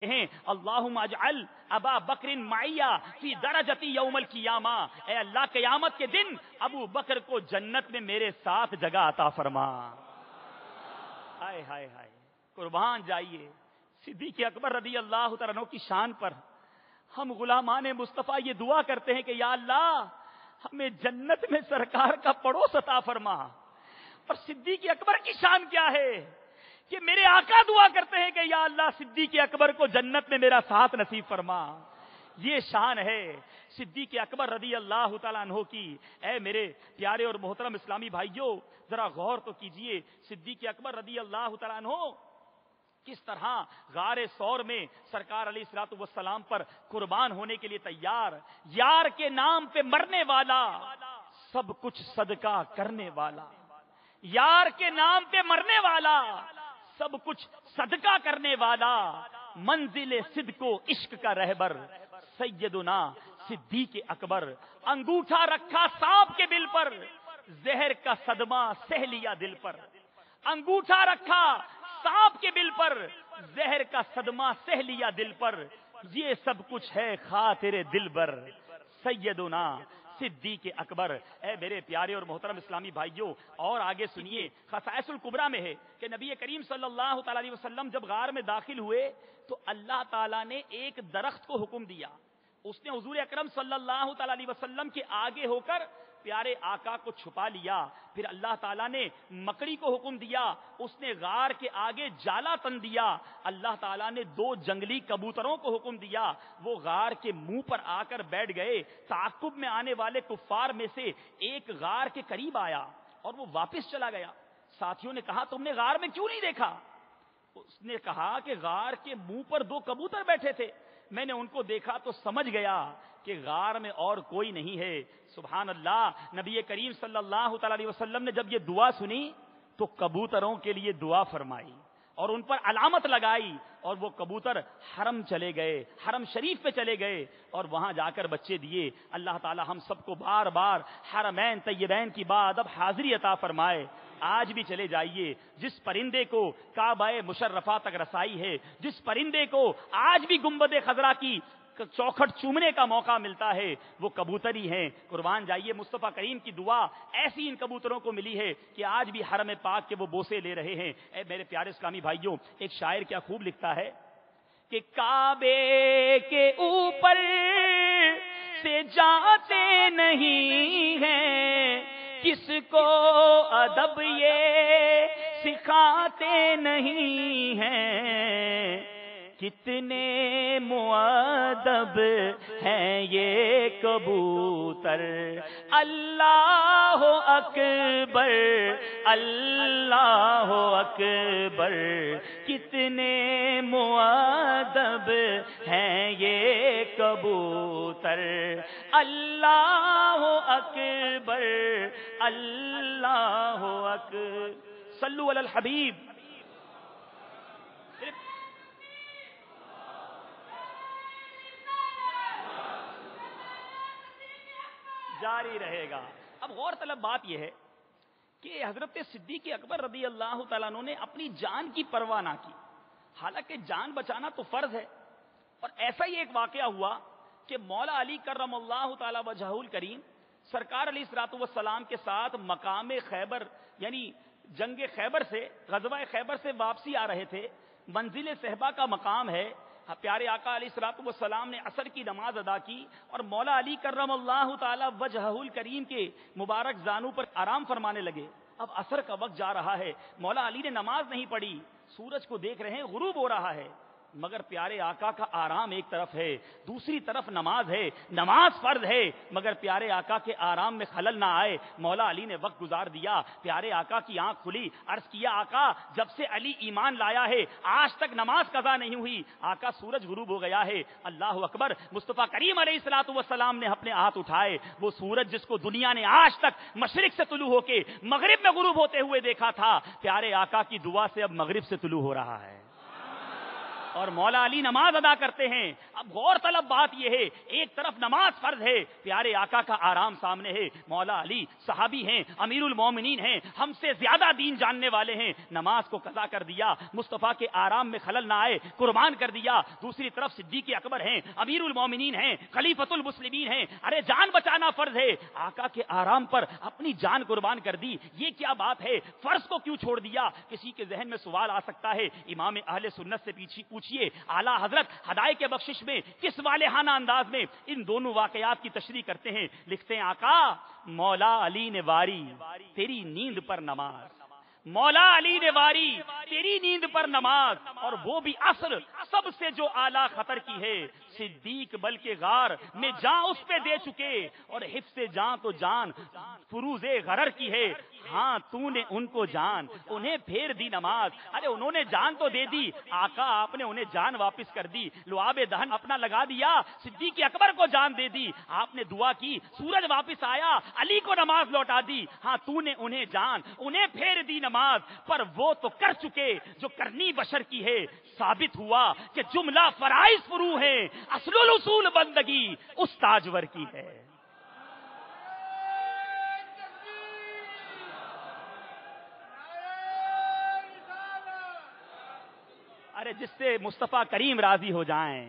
ہیں اللہم اجعل ابا بکر معیہ فی درجتی یوم القیامہ، اے اللہ قیامت کے دن ابو بکر کو جنت میں میرے ساتھ جگہ عطا فرما۔ ہائے ہائے ہائے، قربان جائیے صدیق اکبر رضی اللہ تعالیٰ عنہ کی شان پر ہم غلامان مصطفیٰ یہ دعا کرتے ہیں کہ یا اللہ ہمیں جنت میں سرکار کا پڑوس عطا فرما۔ اور صدیق اکبر کی شان کیا ہے کہ میرے آقا دعا کرتے ہیں کہ یا اللہ صدیق اکبر کو جنت میں میرا ساتھ نصیب فرما۔ یہ شان ہے صدیق اکبر رضی اللہ تعالیٰ عنہ کی۔ اے میرے پیارے اور محترم اسلامی بھائیوں، ذرا غور تو کیجئے صدیق اکبر رضی اللہ تعالیٰ عنہ کس طرح غار ثور میں سرکار علیہ الصلوۃ والسلام پر قربان ہونے کے لیے تیار، یار کے نام پہ مرنے والا، سب کچھ صدقہ کرنے والا، یار کے نام پہ مرنے والا، سب کچھ صدقہ کرنے والا، منزل صدق و عشق کا رہبر سیدنا صدیق اکبر، انگوٹھا رکھا سانپ کے بل پر، زہر کا صدمہ سہ لیا دل پر، انگوٹھا رکھا سانپ کے بل پر، زہر کا صدمہ سہ لیا دل پر، یہ سب کچھ ہے خاطر دل بر سیدنا صدیق اکبر۔ اے میرے پیارے اور محترم اسلامی بھائیوں، اور آگے سنیے خصائص الکبریٰ میں ہے کہ نبی کریم صلی اللہ تعالی علیہ وسلم جب غار میں داخل ہوئے تو اللہ تعالیٰ نے ایک درخت کو حکم دیا، اس نے حضور اکرم صلی اللہ تعالی علیہ وسلم کے آگے ہو کر پیارے آقا کو چھپا لیا۔ پھر اللہ تعالیٰ نے مکڑی کو حکم دیا، اس نے غار کے آگے جالا تن دیا۔ اللہ تعالیٰ نے 2 جنگلی کبوتروں کو حکم دیا، وہ غار کے منہ پر آ کر بیٹھ گئے۔ تعاقب میں آنے والے کفار میں سے ایک غار کے قریب آیا اور وہ واپس چلا گیا۔ ساتھیوں نے کہا تم نے غار میں کیوں نہیں دیکھا؟ اس نے کہا کہ غار کے منہ پر 2 کبوتر بیٹھے تھے، میں نے ان کو دیکھا تو سمجھ گیا کہ غار میں اور کوئی نہیں ہے۔ سبحان اللہ، نبی کریم صلی اللہ تعالی علیہ وسلم نے جب یہ دعا سنی تو کبوتروں کے لیے دعا فرمائی اور ان پر علامت لگائی، اور وہ کبوتر حرم چلے گئے، حرم شریف پہ چلے گئے اور وہاں جا کر بچے دیے۔ اللہ تعالی ہم سب کو بار بار حرمین طیبین کی بعد اب حاضری عطا فرمائے۔ آج بھی چلے جائیے، جس پرندے کو کعبہ مشرفہ تک رسائی ہے، جس پرندے کو آج بھی گنبد خضرا کی چوکھٹ چومنے کا موقع ملتا ہے، وہ کبوتر ہی ہیں۔ قربان جائیے، مصطفیٰ کریم کی دعا ایسی ان کبوتروں کو ملی ہے کہ آج بھی حرم پاک کے وہ بوسے لے رہے ہیں۔ اے میرے پیارے اسلامی بھائیوں، ایک شاعر کیا خوب لکھتا ہے کہ کعبے کے اوپر سے جاتے نہیں ہیں، کس کو ادب یہ سکھاتے نہیں ہیں، کتنے مؤدب ہیں یہ کبوتر، اللہ اکبر اللہ اکبر، کتنے مؤدب ہیں یہ کبوتر، اللہ اکبر اللہ اکبر۔ صلو علی الحبیب۔ جاری رہے گا۔ اب غور طلب بات یہ ہے کہ حضرت صدیق اکبر رضی اللہ تعالیٰ عنہ نے اپنی جان کی پرواہ نہ کی، حالانکہ جان بچانا تو فرض ہے۔ اور ایسا ہی ایک واقعہ ہوا کہ مولا علی کرم اللہ تعالی وجہہ الکریم سرکار علیہ الصلوۃ والسلام کے ساتھ مقام خیبر یعنی جنگ خیبر سے، غزوہ خیبر سے واپسی آ رہے تھے۔ منزل صحبہ کا مقام ہے، پیارے آقا علیہ الصلوۃ والسلام نے عصر کی نماز ادا کی اور مولا علی کرم اللہ تعالی وجہہ الکریم کے مبارک زانو پر آرام فرمانے لگے۔ اب عصر کا وقت جا رہا ہے، مولا علی نے نماز نہیں پڑھی، سورج کو دیکھ رہے ہیں غروب ہو رہا ہے، مگر پیارے آقا کا آرام ایک طرف ہے، دوسری طرف نماز ہے، نماز فرض ہے، مگر پیارے آقا کے آرام میں خلل نہ آئے، مولا علی نے وقت گزار دیا۔ پیارے آقا کی آنکھ کھلی، عرض کیا آقا جب سے علی ایمان لایا ہے آج تک نماز قضا نہیں ہوئی۔ آقا سورج غروب ہو گیا ہے۔ اللہ اکبر۔ مصطفیٰ کریم علیہ الصلوۃ والسلام نے اپنے ہاتھ اٹھائے، وہ سورج جس کو دنیا نے آج تک مشرق سے طلوع ہو کے مغرب میں غروب ہوتے ہوئے دیکھا تھا، پیارے آقا کی دعا سے اب مغرب سے طلوع ہو رہا ہے۔ اور مولا علی نماز ادا کرتے ہیں. اب غور طلب بات یہ ہے، ایک طرف نماز فرض ہے، پیارے آقا کا آرام سامنے ہے، مولا علی صحابی ہیں، امیر المومنین ہیں، ہم سے زیادہ دین جاننے والے ہیں، نماز کو قضا کر دیا، مصطفیٰ کے آرام میں خلل نہ آئے قربان کر دیا. دوسری طرف صدیق اکبر ہیں، امیر المومنین ہیں، خلیفۃ المسلمین ہیں، ارے جان بچانا فرض ہے، آقا کے آرام پر اپنی جان قربان کر دی. یہ کیا بات ہے؟ فرض کو کیوں چھوڑ دیا؟ کسی کے ذہن میں سوال آ سکتا ہے. امام اہل سنت سے پوچھیے اعلیٰ حضرت ہدایت کے بخشش میں کس والہانہ انداز میں ان دونوں واقعات کی تشریح کرتے ہیں. لکھتے ہیں آقا مولا علی نے واری تیری نیند پر نماز، مولا علی نے واری تیری نیند پر نماز، اور وہ بھی عصر سب سے جو اعلیٰ خطر کی ہے. صدیق بلکہ غار میں جان اس پہ دے چکے، اور حفظ جان تو جان فروز غرر کی ہے. ہاں تو نے ان کو جان انہیں پھیر دی نماز. ارے انہوں نے جان تو دے دی، آقا آپ نے انہیں جان واپس کر دی. لعاب دہن اپنا لگا دیا، صدیق اکبر کو جان دے دی. آپ نے دعا کی، سورج واپس آیا، علی کو نماز لوٹا دی. ہاں تو نے انہیں جان انہیں پھیر دی نماز. پر وہ تو کر چکے جو کرنی بشر کی ہے. ثابت ہوا کہ جملہ فرائض فرو ہے، اصل الاصول بندگی اس تاجور کی ہے. ارے جس سے مصطفیٰ کریم راضی ہو جائیں،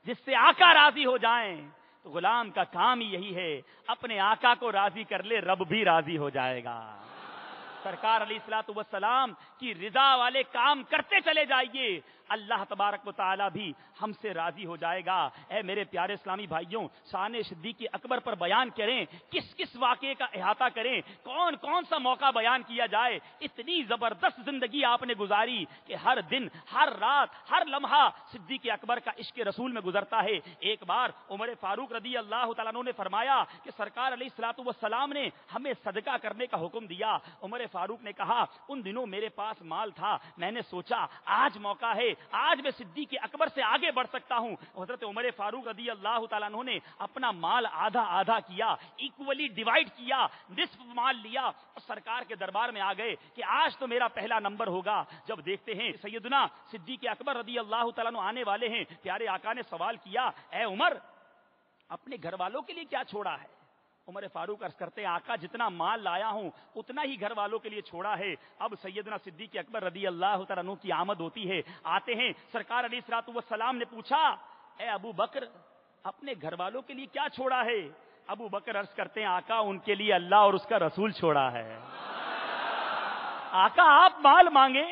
جس سے آقا راضی ہو جائیں، تو غلام کا کام ہی یہی ہے، اپنے آقا کو راضی کر لے، رب بھی راضی ہو جائے گا. سرکار علیہ الصلوۃ والسلام کی رضا والے کام کرتے چلے جائیے، اللہ تبارک و تعالی بھی ہم سے راضی ہو جائے گا. اے میرے پیارے اسلامی بھائیوں، شان صدیق اکبر پر بیان کریں، کس کس واقعے کا احاطہ کریں، کون کون سا موقع بیان کیا جائے. اتنی زبردست زندگی آپ نے گزاری کہ ہر دن، ہر رات، ہر لمحہ صدیق اکبر کا عشق رسول میں گزرتا ہے. ایک بار عمر فاروق رضی اللہ تعالیٰ عنہ نے فرمایا کہ سرکار علیہ الصلوۃ والسلام نے ہمیں صدقہ کرنے کا حکم دیا. عمر فاروق نے کہا ان دنوں میرے پاس مال تھا، میں نے سوچا آج موقع ہے، آج میں صدیق اکبر سے آگے بڑھ سکتا ہوں. حضرت عمر فاروق رضی اللہ تعالیٰ عنہ نے اپنا مال آدھا آدھا کیا، ایکولی ڈیوائیڈ کیا، نصف مال لیا اور سرکار کے دربار میں آ گئے کہ آج تو میرا پہلا نمبر ہوگا. جب دیکھتے ہیں سیدنا صدیق اکبر رضی اللہ تعالیٰ عنہ آنے والے ہیں، پیارے آقا نے سوال کیا، اے عمر اپنے گھر والوں کے لیے کیا چھوڑا ہے؟ عمر فاروق عرض کرتے ہیں آقا جتنا مال لایا ہوں اتنا ہی گھر والوں کے لیے چھوڑا ہے. اب سیدنا صدیق اکبر رضی اللہ تعالیٰ عنہ کی آمد ہوتی ہے، آتے ہیں. سرکار علیہ الصلوۃ والسلام نے پوچھا اے ابو بکر اپنے گھر والوں کے لیے کیا چھوڑا ہے؟ ابو بکر عرض کرتے ہیں آقا ان کے لیے اللہ اور اس کا رسول چھوڑا ہے. آقا آپ مال مانگے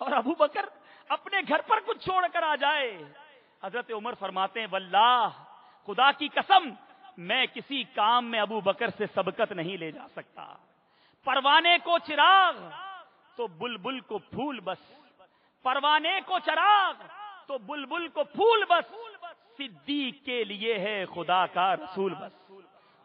اور ابو بکر اپنے گھر پر کچھ چھوڑ کر آ جائے. حضرت عمر فرماتے ہیں واللہ خدا کی قسم میں کسی کام میں ابو بکر سے سبقت نہیں لے جا سکتا. پروانے کو چراغ تو بلبل کو پھول بس، پروانے کو چراغ تو بلبل کو پھول بس، صدیق کے لیے ہے خدا کا رسول بس.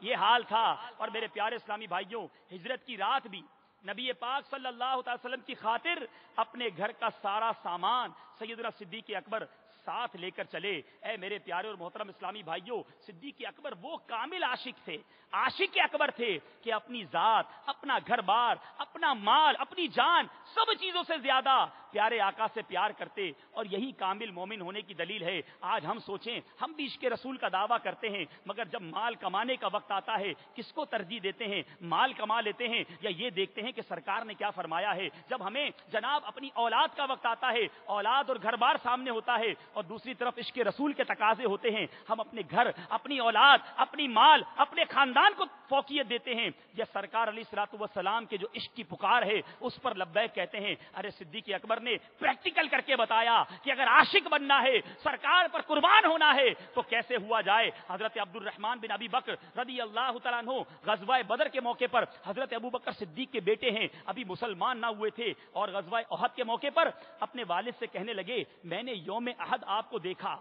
یہ حال تھا. اور میرے پیارے اسلامی بھائیوں، ہجرت کی رات بھی نبی پاک صلی اللہ علیہ وسلم کی خاطر اپنے گھر کا سارا سامان سیدنا صدیق اکبر ساتھ لے کر چلے. اے میرے پیارے اور محترم اسلامی بھائیوں، صدیق اکبر وہ کامل عاشق تھے، عاشق اکبر تھے کہ اپنی ذات، اپنا گھر بار، اپنا مال، اپنی جان، سب چیزوں سے زیادہ پیارے آقا سے پیار کرتے. اور یہی کامل مومن ہونے کی دلیل ہے. آج ہم سوچیں، ہم بھی عشق رسول کا دعویٰ کرتے ہیں، مگر جب مال کمانے کا وقت آتا ہے کس کو ترجیح دیتے ہیں؟ مال کما لیتے ہیں یا یہ دیکھتے ہیں کہ سرکار نے کیا فرمایا ہے؟ جب ہمیں جناب اپنی اولاد کا وقت آتا ہے، اولاد اور گھر بار سامنے ہوتا ہے، اور دوسری طرف عشق رسول کے تقاضے ہوتے ہیں، ہم اپنے گھر، اپنی اولاد، اپنی مال، اپنے خاندان کو فوقیت دیتے ہیں. یا سرکار علیہ الصلوۃ والسلام کے جو عشق کی پکار ہے اس پر لبیک کہتے ہیں. ارے صدیق اکبر نے پریکٹیکل کر کے بتایا کہ اگر عاشق بننا ہے، سرکار پر قربان ہونا ہے تو کیسے ہوا جائے. حضرت عبد الرحمن بن ابی بکر رضی اللہ تعالیٰ عنہ غزوہ بدر کے موقع پر، حضرت ابو بکر صدیق کے بیٹے ہیں، ابھی مسلمان نہ ہوئے تھے، اور غزوہ احد کے موقع پر اپنے والد سے کہنے لگے میں نے یوم احد آپ کو دیکھا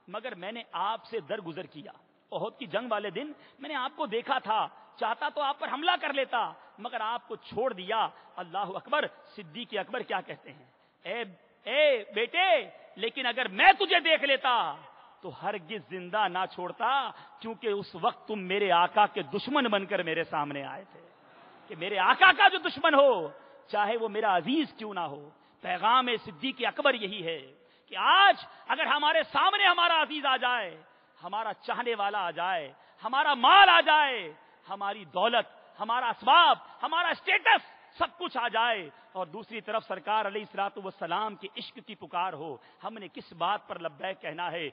مگر میں نے آپ سے درگزر کیا. احد کی جنگ والے دن میں نے آپ کو دیکھا تھا، چاہتا تو آپ پر حملہ کر لیتا مگر آپ کو چھوڑ دیا. اللہ اکبر. صدیق اکبر کیا کہتے ہیں؟ اے بیٹے لیکن اگر میں تجھے دیکھ لیتا تو ہرگز زندہ نہ چھوڑتا، کیونکہ اس وقت تم میرے آقا کے دشمن بن کر میرے سامنے آئے تھے. کہ میرے آقا کا جو دشمن ہو چاہے وہ میرا عزیز کیوں نہ ہو. پیغام صدیق اکبر یہی ہے کہ آج اگر ہمارے سامنے ہمارا عزیز آ جائے، ہمارا چاہنے والا آ جائے، ہمارا مال آ جائے، ہماری دولت، ہمارا اسباب، ہمارا اسٹیٹس، سب کچھ آ جائے، اور دوسری طرف سرکار علیہ الصلوۃ والسلام کے عشق کی پکار ہو، ہم نے کس بات پر لبیک کہنا ہے؟